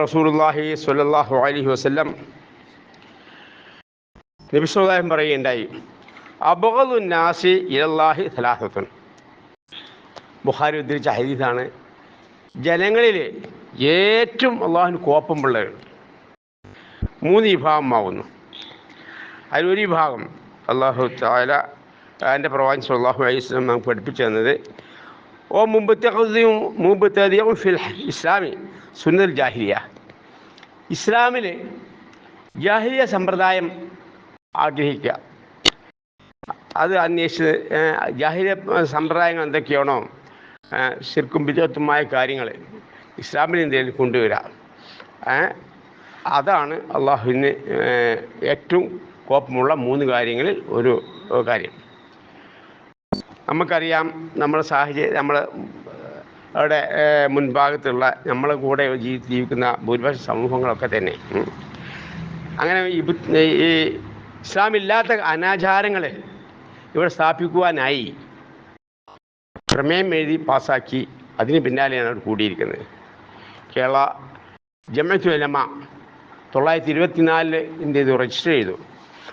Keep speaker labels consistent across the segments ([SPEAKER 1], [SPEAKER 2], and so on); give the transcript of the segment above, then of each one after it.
[SPEAKER 1] റസൂലുള്ളാഹി സ്വല്ലല്ലാഹു അലൈഹി വസല്ലം നബി സല്ലല്ലാഹു അലൈഹി പറയുകയുണ്ടായി, അബ്ഗദുൻ നാസി ഇലല്ലാഹി സലാസത്തുൻ. ബുഖാരി ഉദ്ധരിച്ച ഹദീസാണ്. ജനങ്ങളിൽ ഏറ്റവും അള്ളാഹുവിന് കോപ്പമുള്ളത് 3 വിഭാഗമാകുന്നു. അതിലൊരു വിഭാഗം അള്ളാഹു തആല എൻ്റെ പ്രവാചകൻ സ്വല്ലല്ലാഹു അലൈഹി വസല്ലം നമുക്ക് പഠിപ്പിച്ചു തന്നത്, ഓ മുബ്തദിഉ ഫിൽ ഇസ്ലാമി സുന്നത്തുൽ ജാഹിലിയ, ഇസ്ലാമിൽ ജാഹിലിയ സമ്പ്രദായം ആഗ്രഹിക്കുക, അത് അന്വേഷിച്ച് ജാഹിലിയ സമ്പ്രദായങ്ങൾ എന്തൊക്കെയാണോ ശിർക്കും ബിദ്അത്തുമായ കാര്യങ്ങൾ ഇസ്ലാമിൽ എന്തെങ്കിലും കൊണ്ടുവരിക, അതാണ് അള്ളാഹുവിന് ഏറ്റവും കോപമുള്ള 3 കാര്യങ്ങളിൽ ഒരു കാര്യം. നമുക്കറിയാം, നമ്മുടെ സാഹചര്യം, അവിടെ മുൻഭാഗത്തുള്ള നമ്മളെ കൂടെ ജീവിക്കുന്ന ഭൂരിപക്ഷ സമൂഹങ്ങളൊക്കെ തന്നെ അങ്ങനെ ഈ ഇസ്ലാമില്ലാത്ത അനാചാരങ്ങൾ ഇവിടെ സ്ഥാപിക്കുവാനായി പ്രമേയം എഴുതി പാസ്സാക്കി അതിന് പിന്നാലെയാണ് അവർ കൂടിയിരിക്കുന്നത്. കേരള ജംഇയ്യത്തുൽ ഉലമ 924 ഇന്ത്യ ഇത് രജിസ്റ്റർ ചെയ്തു.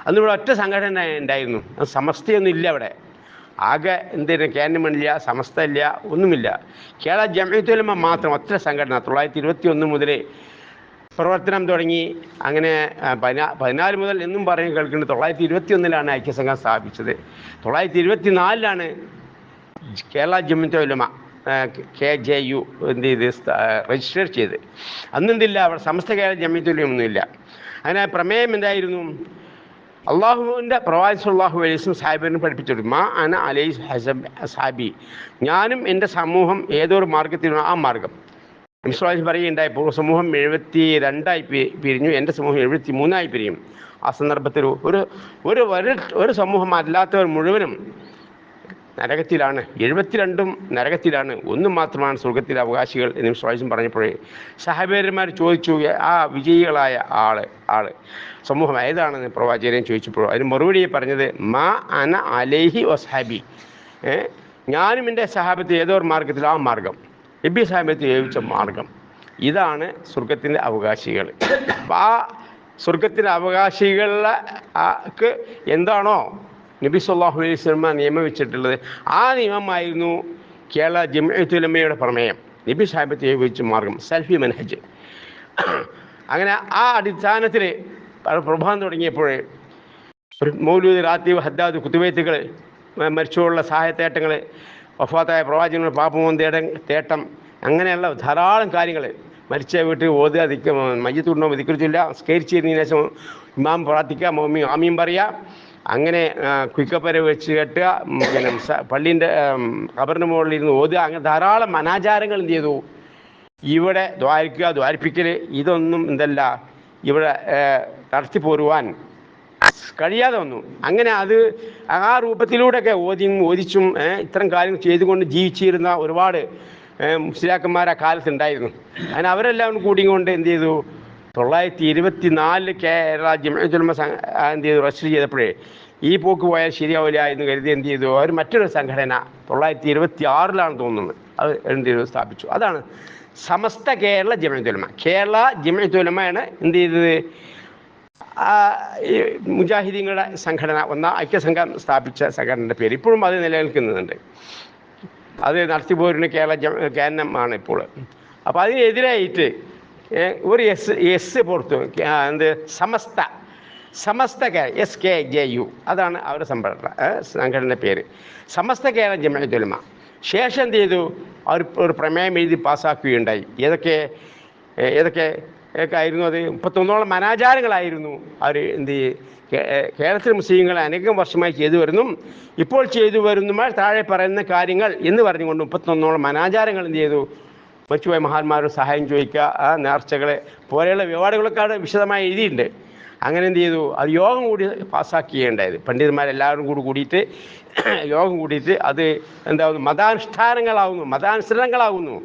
[SPEAKER 1] അന്നിവിടെ ഒറ്റ സംഘടന ഉണ്ടായിരുന്നു, അത് സമസ്തയൊന്നും ഇല്ല. അവിടെ ആകെ എന്തിനും കേന്ദ്രമില്ല, സമസ്ത ഇല്ല, ഒന്നുമില്ല. കേരള ജംഇയ്യത്തുൽ ഉലമ മാത്രം ഒറ്റ സംഘടന 921 മുതൽ പ്രവർത്തനം തുടങ്ങി. അങ്ങനെ 14 മുതൽ എന്നും പറഞ്ഞ് കേൾക്കുന്നത് 921 ഐക്യസംഘം സ്ഥാപിച്ചത്. 924 കേരള ജംഇയ്യത്തുൽ ഉലമ KJU എന്ത് ചെയ്ത് രജിസ്റ്റർ ചെയ്ത്. അന്നെന്തില്ല, അവിടെ സമസ്ത കേരള ജംഇയ്യത്തുൽ ഉലമ ഒന്നുമില്ല. അങ്ങനെ പ്രമേയം എന്തായിരുന്നു, അള്ളാഹുവിൻ്റെ പ്രവാചകൻ സ്വല്ലല്ലാഹു അലൈഹി വസല്ലം സാഹിബിനെ പഠിപ്പിച്ചു, മാ അന അലൈഹി അസ്ഹാബി, ഞാനും എൻ്റെ സമൂഹം ഏതൊരു മാർഗത്തിലും ആ മാർഗം. നബി പറയുകയുണ്ടായി, സമൂഹം 72 പിരിഞ്ഞു, എൻ്റെ സമൂഹം 73 പിരിയും. ആ സന്ദർഭത്തിൽ ഒരു സമൂഹം അല്ലാത്തവർ മുഴുവനും നരകത്തിലാണ്, 72 നരകത്തിലാണ്, 1 മാത്രമാണ് സ്വർഗത്തിലെ അവകാശികൾ എന്ന് നബി പറഞ്ഞപ്പോഴേ സഹാബിമാർ ചോദിച്ചു, ആ വിജയികളായ ആള് സമൂഹം ഏതാണെന്ന് പ്രവാചകനെ ചോദിച്ചപ്പോൾ അതിന് മറുപടി പറഞ്ഞത്, മാ അന അലൈഹി വസ്ഹാബി, ഞാനും എൻ്റെ സഹാബത്ത് ഏതൊരു മാർഗത്തിൽ ആ മാർഗം, നബി സാഹിബത്ത് ഏൽപ്പിച്ച മാർഗം, ഇതാണ് സ്വർഗത്തിൻ്റെ അവകാശികൾ. അപ്പം ആ സ്വർഗത്തിൻ്റെ അവകാശികൾക്ക് എന്താണോ നബി സല്ലല്ലാഹു അലൈഹി വസല്ലം നിയമം വെച്ചിട്ടുള്ളത്, ആ നിയമമായിരുന്നു കേരള ജംഇയ്യത്തുൽ ഉലമയുടെ പ്രമേയം, നബി സാഹിബത്ത് ഏൽപ്പിച്ച മാർഗം, സൽഫി മനഹജ്. അങ്ങനെ ആ അടിസ്ഥാനത്തിൽ പ്രഭാതം തുടങ്ങിയപ്പോൾ ഒരു മൗലൂദ്, റാത്തീബ്, ഹദ്ദാദ്, കുത്തുബൈത്തുകൾ, മരിച്ചുള്ള സഹായത്തേട്ടങ്ങൾ, വഫാത്തായ പ്രവാചകങ്ങളുടെ പാപമോൻ തേട്ടം, അങ്ങനെയുള്ള ധാരാളം കാര്യങ്ങൾ, മരിച്ച വീട്ടിൽ ഓതുക, മയ്യത്തുണ്ടോ ദിക്റില്ല, സ്കരിച്ചതിന് ശേഷം ഇമാം പ്രാർത്ഥിക്കുക, ആമീൻ പറയുക, അങ്ങനെ കുയിക്കപ്പര വെച്ച് കെട്ടുക, പിന്നെ പള്ളീൻ്റെ ഖബറിൻ്റെ മുകളിലിരുന്ന് ഓതുക, അങ്ങനെ ധാരാളം അനാചാരങ്ങൾ എന്ത് ചെയ്തു ഇവിടെ ദ്വാരിപ്പിക്കൽ, ഇതൊന്നും എന്തല്ല ഇവിടെ നടത്തിപ്പോരുവാൻ കഴിയാതെ വന്നു. അങ്ങനെ അത് ആ രൂപത്തിലൂടെയൊക്കെ ഓദിച്ചും ഇത്തരം കാര്യങ്ങൾ ചെയ്തുകൊണ്ട് ജീവിച്ചിരുന്ന ഒരുപാട് മുസ്ലിയാക്കന്മാർ ആ കാലത്തുണ്ടായിരുന്നു. അങ്ങനെ അവരെല്ലാം കൂടിക്കൊണ്ട് എന്ത് ചെയ്തു, 924 കേരള ജംഇയ്യത്തുൽ ഉലമ എന്ത് ചെയ്തു രജിസ്റ്റർ ചെയ്തപ്പോഴേ ഈ പോക്ക് പോയാൽ ശരിയാവില്ല എന്ന് കരുതി എന്ത് ചെയ്തു, അവർ മറ്റൊരു സംഘടന 926 തോന്നുന്നത് അത് എന്ത് ചെയ്തു സ്ഥാപിച്ചു. അതാണ് സമസ്ത കേരള ജംഇയ്യത്തുൽ ഉലമ. കേരള ജംഇയ്യത്തുൽ ഉലമയാണ് എന്ത് ചെയ്തത്, മുജാഹിദീങ്ങളുടെ സംഘടന, ഐക്യസംഘം സ്ഥാപിച്ച സംഘടനയുടെ പേര്. ഇപ്പോഴും അത് നിലനിൽക്കുന്നുണ്ട്. അത് നടത്തിപ്പോരുന്ന കേരളമാണ് ഇപ്പോൾ. അപ്പോൾ അതിനെതിരായിട്ട് ഒരു എസ് പുറത്തു, എന്ത് സമസ്ത SKJU, അതാണ് അവരുടെ സംഘടനയുടെ പേര്, സമസ്ത കേരള ജംഇയ്യത്തുൽ ഉലമ. ശേഷം എന്ത് ചെയ്തു, അവർ ഒരു പ്രമേയം എഴുതി പാസ്സാക്കുകയുണ്ടായി. ഏതൊക്കെ ആയിരുന്നു അത്, 31 അനാചാരങ്ങളായിരുന്നു അവർ എന്ത് കേരളത്തിലെ മുസ്ലിങ്ങൾ അനേകം വർഷമായി ചെയ്തു വരുന്നു, ഇപ്പോൾ ചെയ്തു വരുന്നതുമായി താഴെ പറയുന്ന കാര്യങ്ങൾ എന്ന് പറഞ്ഞുകൊണ്ട് 31 അനാചാരങ്ങൾ എന്ത് ചെയ്തു, മറ്റുപോയ മഹാന്മാരോട് സഹായം ചോദിക്കുക, നേർച്ചകളെ പോലെയുള്ള വിവാദങ്ങളൊക്കെ അവിടെ വിശദമായി എഴുതിയിട്ടുണ്ട്. അങ്ങനെ എന്ത് ചെയ്തു, അത് യോഗം കൂടി പാസ്സാക്കുകയുണ്ടായത്. പണ്ഡിതന്മാരെല്ലാവരും കൂടിയിട്ട് യോഗം കൂടിയിട്ട് അത് എന്താവുന്നു, മതാനുസരണങ്ങളാകുന്നു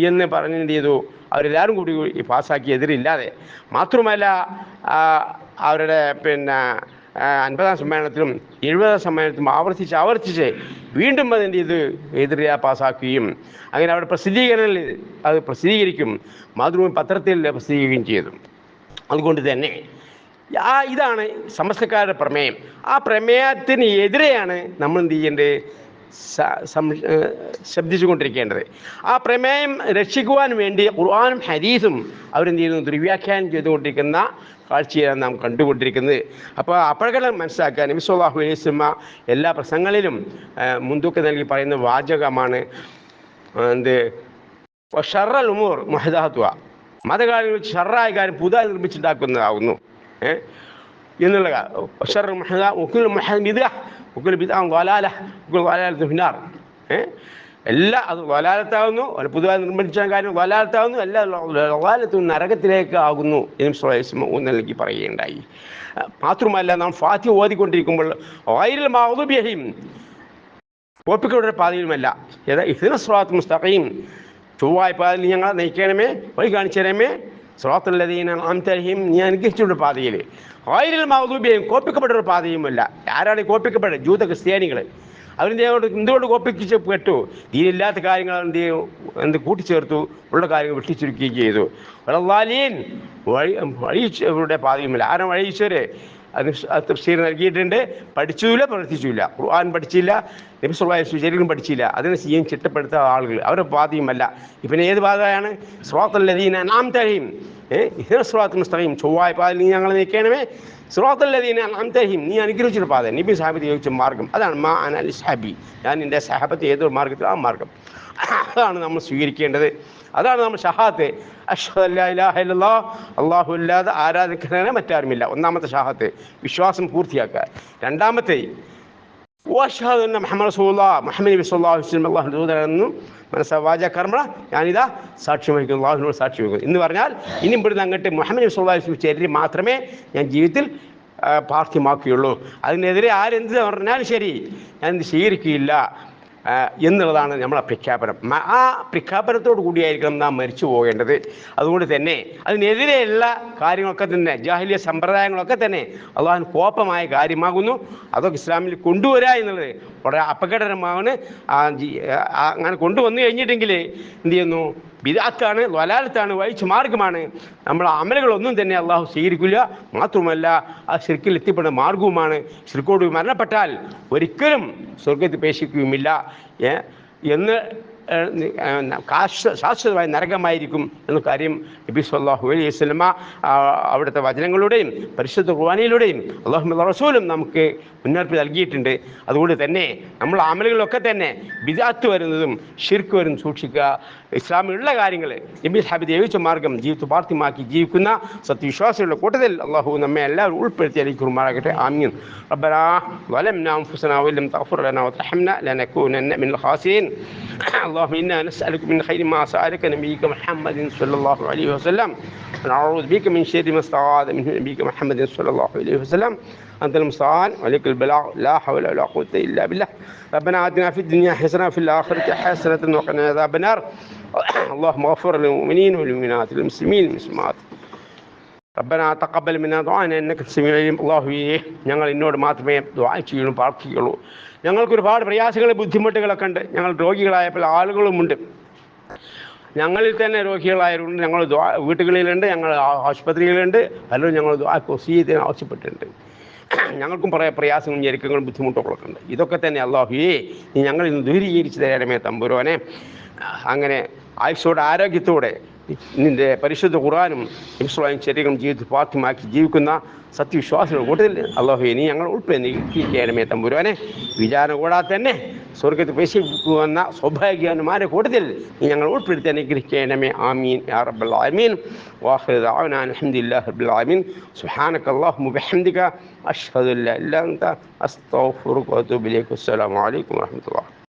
[SPEAKER 1] എന്ന് പറഞ്ഞ് എന്ത് ചെയ്തു, അവരെല്ലാവരും കൂടി പാസ്സാക്കി, എതിരില്ലാതെ. മാത്രമല്ല അവരുടെ 50-ാം സമ്മേളനത്തിലും 70-ാം സമ്മേളനത്തിലും ആവർത്തിച്ച് വീണ്ടും അതിൻ്റെ ഇത് എതിരെ പാസ്സാക്കുകയും അങ്ങനെ അവിടെ പ്രസിദ്ധീകരണങ്ങളിൽ അത് പ്രസിദ്ധീകരിക്കും, മാതൃഭൂമി പത്രത്തിൽ പ്രസിദ്ധീകരിക്കുകയും ചെയ്തു. അതുകൊണ്ട് തന്നെ ഇതാണ് സമസ്തക്കാരുടെ പ്രമേയം. ആ പ്രമേയത്തിന് എതിരെയാണ് നമ്മൾ എന്ത് ചെയ്യേണ്ടത്, ശബ്ദിച്ചുകൊണ്ടിരിക്കേണ്ടത്. ആ പ്രമേയം രക്ഷിക്കുവാൻ വേണ്ടി ഖുർആനും ഹദീസും അവരെന്ത് ചെയ്യുന്നു, ദുർവ്യാഖ്യാനം ചെയ്തുകൊണ്ടിരിക്കുന്ന കാഴ്ചയാണ് നാം കണ്ടുകൊണ്ടിരിക്കുന്നത്. അപ്പോൾ അപ്പോഴെല്ലാം മനസ്സിലാക്കുക, നബി സല്ലല്ലാഹു അലൈഹി വസല്ലം എല്ലാ പ്രസംഗങ്ങളിലും മുൻതൂക്കം നൽകി പറയുന്ന വാചകമാണ് എന്ത്, ഷർറൽ ഉമൂർ മുഹ്ദസത്തുഹ, മതകാര്യങ്ങൾ ഷർറായ കാര്യം പുതുതായി നിർമ്മിച്ചുണ്ടാക്കുന്നതാകുന്നു എന്നുള്ള എല്ലാ അത് വലാലത്താകുന്നു, പുതുതായി നിർമ്മിച്ച കാര്യം വലാലത്താകുന്നു, എല്ലാ വലാലത്തും നരകത്തിലേക്ക് ആകുന്നു എന്ന് സ്വയം നൽകി പറയുകയുണ്ടായി. മാത്രമല്ല, നാം ഫാത്തിഹ ഓതിക്കൊണ്ടിരിക്കുമ്പോൾ ഗൈറിൽ മഗ്ദൂബി അലൈഹിം, കോപ്പിക്കളുടെ പാതയിലുമല്ല, ഇഹ്ദിന സിറാത്തുൽ മുസ്തഖീം, ചൊവ്വായ പാതയിൽ ഞങ്ങളെ നയിക്കണമേ, വഴി കാണിച്ചു തരണമേ, സിറാത്തുൽ ലദീന അൻഅംത അലൈഹിം, നീ അനുഗ്രഹിച്ചുള്ള പാതയിൽ, ഗൈറിൽ മഗ്ദൂബി അലൈഹിം, കോപ്പിക്കപ്പെട്ട പാതയുമല്ല. ആരാണ് കോപ്പിക്കപ്പെട്ടത്? ജൂത ക്രിസ്ത്യാനികൾ. എന്തുകൊണ്ട് കോപ്പിച്ച് പെട്ടു? ദീനില്ലാത്ത കാര്യങ്ങൾ എന്ത് കൂട്ടിച്ചേർത്തു, ഉള്ള കാര്യങ്ങൾ വെട്ടിച്ചുരുക്കുകയും ചെയ്തു. വലദ്ദാലീൻ, വഴിയുടെ പാതയുമില്ല. ആരും വഴിച്ചവരെ അത് തഫ്സീർ നൽകിയിട്ടുണ്ട്. പഠിച്ചില്ല, പ്രവർത്തിച്ചില്ല, ഖുർആൻ പഠിച്ചില്ല, നബി സല്ലല്ലാഹു അലൈഹി വസല്ലം ശരീരം പഠിച്ചില്ല, അതിനെ ചെയ്യാൻ ചിട്ടപ്പെടുത്ത ആളുകൾ, അവരുടെ പാതയുമല്ല. ഇപ്പം ഏത് പാതയാണ്? സിറാത്തുൽ ലദീന അൻഅംത അലൈഹിം, ഇഹ്ദിന സിറാത്തുൽ മുസ്തഖീം, ചൊവ്വായ പാതയിൽ നീ ഞങ്ങളെ നയിക്കണമേ, സിറാത്തുൽ ലദീന അൻഅംത അലൈഹിം, നീ അനുഗ്രഹിച്ചൊരു പാത, നബി സഹാബത്ത് ചോദിച്ച മാർഗം, അതാണ് മാ അന അസ്ഹാബി, ഞാൻ എൻ്റെ സഹാബത്ത് ഏതൊരു മാർഗത്തിൽ ആ മാർഗം, അതാണ് നമ്മൾ സ്വീകരിക്കേണ്ടത്. അതാണ് നമ്മൾ ഷഹാദത്ത്, അഷ്ഹദു അല്ലാ ഇലാഹ ഇല്ലല്ലാഹ്, അല്ലാഹു അല്ലാതെ ആരാധിക്കാനാണ് മറ്റാരുമില്ല. ഒന്നാമത്തെ ഷഹാദത്ത്, വിശ്വാസം പൂർത്തിയാക്കുക. രണ്ടാമത്തെ വഅഷ്ഹദു അന്ന മുഹമ്മദ് റസൂലുള്ളാഹ്, മുഹമ്മദ് നബി സല്ലല്ലാഹു അലൈഹി വസല്ലം അല്ലാഹുവിൻ്റെ ദൂതനാണെന്നും മനസ്സാ വാച കർമ്മ ഞാനിതാ സാക്ഷ്യം വഹിക്കുന്നു, അല്ലാഹുവിനോട് സാക്ഷ്യം വഹിക്കുന്നു എന്ന് പറഞ്ഞാൽ, ഇനി ഇവിടുന്ന് അങ്ങോട്ട് മുഹമ്മദ് നബി സല്ലല്ലാഹു അലൈഹി വസല്ലം ചര്യ മാത്രമേ ഞാൻ ജീവിതത്തിൽ പാർത്ഥ്യമാക്കുകയുള്ളൂ. അതിനെതിരെ ആരെന്ത് പറഞ്ഞാലും ശരി, ഞാൻ ഇത് സ്വീകരിക്കുകയില്ല എന്നുള്ളതാണ് നമ്മളെ പ്രഖ്യാപനം. ആ പ്രഖ്യാപനത്തോടു കൂടിയായിരിക്കണം നാം മരിച്ചു പോകേണ്ടത്. അതുകൊണ്ട് തന്നെ അതിനെതിരെയുള്ള കാര്യങ്ങളൊക്കെ തന്നെ, ജാഹിലിയ സമ്പ്രദായങ്ങളൊക്കെ തന്നെ അള്ളാഹുവിന് കോപമായ കാര്യമാകുന്നു. അതൊക്കെ ഇസ്ലാമിൽ കൊണ്ടുവരിക എന്നുള്ളത് വളരെ അപകടകരമാണ്. അങ്ങനെ കൊണ്ടുവന്നു കഴിഞ്ഞിട്ടെങ്കിൽ എന്ത് ചെയ്യുന്നു, ബിദ്അത്താണ്, ളലാലത്താണ്, വഴിച്ച മാർഗമാണ്. നമ്മൾ അമലുകളൊന്നും തന്നെ അള്ളാഹു സ്വീകരിക്കില്ല. മാത്രമല്ല, ആ ശിർക്കിൽ എത്തിപ്പെടുന്ന മാർഗവുമാണ്. ശിർക്കോട് മരണപ്പെട്ടാൽ ഒരിക്കലും സ്വർഗത്തിൽ പ്രവേശിക്കുകയുമില്ല എന്ന് ശാശ്വതമായ നരകമായിരിക്കും എന്ന കാര്യം നബി സല്ലല്ലാഹു അലൈഹി വസല്ലം അവിടുത്തെ വചനങ്ങളുടെയും പരിശുദ്ധ ഖുർആനിലൂടെയും അല്ലാഹുവിൻ്റെ റസൂലും നമുക്ക് മുന്നറിയിപ്പ് നൽകിയിട്ടുണ്ട്. അതുകൊണ്ട് തന്നെ നമ്മൾ അമലുകളൊക്കെ തന്നെ ബിദ്അത്ത് വരുന്നതും ശിർക്ക് വരുന്നതും സൂക്ഷിക്കുക. ഇസ്ലാമിലുള്ള കാര്യങ്ങൾ നബി സഹാബത്ത് ജീവിച്ച മാർഗം ജീവിതത്തിൽ പാർത്ഥ്യമാക്കി ജീവിക്കുന്ന സത്യവിശ്വാസികളുടെ കൂട്ടത്തിൽ അള്ളാഹു നമ്മെ എല്ലാവരും ഉൾപ്പെടുത്തി അനുഗ്രഹിക്കുമാറാകട്ടെ. ആമീൻ. റബ്ബനാ ളലംനാ അൻഫുസനാ വല്ലം തഗ്ഫിർ ലനാ വതർഹംനാ ലനകൂനന്ന മിനൽ ഖാസിരീൻ. اللهم إنا نسألك من خير ما سألك نبيك محمد صلى الله عليه وسلم ونعوذ بك من شر ما استعاذ منه نبيك محمد صلى الله عليه وسلم. أنت المستعان وعليك البلاغ، لا حول ولا قوة إلا بالله. ربنا آتنا في الدنيا حسنة وفي الآخرة حسنة وقنا عذاب النار. اللهم اغفر للمؤمنين والمؤمنات والمسلمين والمسلمات. ربنا تقبل منا دعاءنا إنك السميع العليم. അല്ലാഹുവേ, ഞങ്ങൾ എന്നോട് മാത്രമേ ദുആ ചെയ്യുള്ളൂ, പ്രാർത്ഥിക്കുകയുള്ളൂ. ഞങ്ങൾക്കൊരുപാട് പ്രയാസങ്ങളും ബുദ്ധിമുട്ടുകളൊക്കെ ഉണ്ട്. ഞങ്ങൾ രോഗികളായപ്പോൾ ആളുകളുമുണ്ട്. ഞങ്ങളിൽ തന്നെ രോഗികളായവരുണ്ട്. ഞങ്ങൾ വീട്ടുകളിലുണ്ട്, ഞങ്ങൾ ആശുപത്രിയിലുണ്ട്. പലരും ഞങ്ങൾ വസിയത്തിന് ആവശ്യപ്പെട്ടിട്ടുണ്ട്. ഞങ്ങൾക്കും പ്രയാസങ്ങളും ഞെരുക്കങ്ങളും ബുദ്ധിമുട്ടുകളൊക്കെ ഉണ്ട്. ഇതൊക്കെ തന്നെ അല്ലാഹുവേ, നീ ഞങ്ങളിൽ നിന്ന് ദൂരീകരിച്ച് തരണമേ തമ്പുരാനെ. അങ്ങനെ ആയുസ്സോടെ ആരോഗ്യത്തോടെ നിന്റെ പരിശുദ്ധ ഖുർആനും ഇസ്ലാം ശരീരം ജീവിതത്തിൽ പാഠ്യമാക്കി ജീവിക്കുന്ന സത്യവിശ്വാസികളുടെ കൂട്ടത്തിൽ അല്ലാഹുവേ, നീ ഞങ്ങൾ ഉൾപ്പെടുത്തിയിരിക്കണമേ തമ്പുരാനെ. വിചാരണ കൂടാതെ തന്നെ സ്വർഗത്തിൽ പ്രവേശിക്കുന്ന സൗഭാഗ്യവാന്മാരുടെ കൂട്ടത്തിൽ നീ ഞങ്ങൾ ഉൾപ്പെടുത്തി അനുഗ്രഹിക്കണമേ. ആമീൻ യാ റബ്ബൽ ആലമീൻ. വാഖിറു ദഅവാനാ അൽഹംദുലില്ലാഹി റബ്ബിൽ ആലമീൻ. സുബ്ഹാനക അല്ലാഹുമ്മ വബിഹംദിക അഷ്ഹദു അല്ലാ ഇലാഹ ഇല്ല അൻത അസ്തഗ്ഫിറുക വഅതൂബു ഇലൈക. അസ്സലാമു അലൈക്കും വറഹ്മത്തുള്ളാഹി.